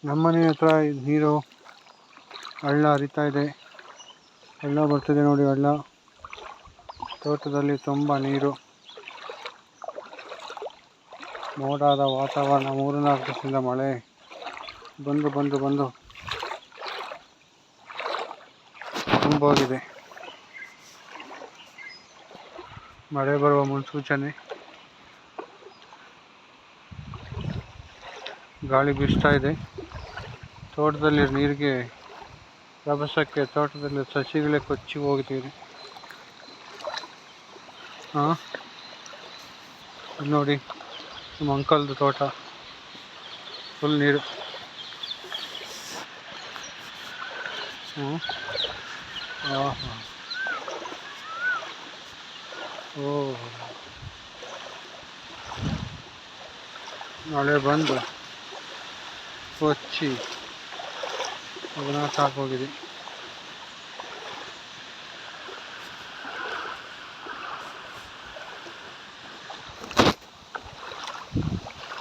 ನಮ್ಮನೆ ಹತ್ರ ನೀರು ಹಳ್ಳ ಹರಿತಾ ಇದೆ. ಹಳ್ಳ ಬರ್ತಿದೆ ನೋಡಿ. ಹಳ್ಳ ತೋಟದಲ್ಲಿ ತುಂಬ ನೀರು. ಮೋಡದ ವಾತಾವರಣ. 3-4 ದಿವಸದಿಂದ ಮಳೆ ಬಂದು ತುಂಬೋಗಿದೆ. ಮಳೆ ಬರುವ ಮುನ್ಸೂಚನೆ. ಗಾಳಿ ಬೀಸ್ತಾ ಇದೆ. ತೋಟದಲ್ಲಿ ನೀರಿಗೆ ರಭಸಕ್ಕೆ ತೋಟದಲ್ಲಿ ಸಸಿಗಳೇ ಕೊಚ್ಚಿ ಹೋಗ್ತಿದೆ. ನೋಡಿ ನಮ್ಮ ಅಂಕಲ್ದು ತೋಟ ಫುಲ್ ನೀರು. ಮಳೆ ಬಂದು ಕೊಚ್ಚಿ ಅದನ್ನ ಸಾಕೋಗಿದೆ.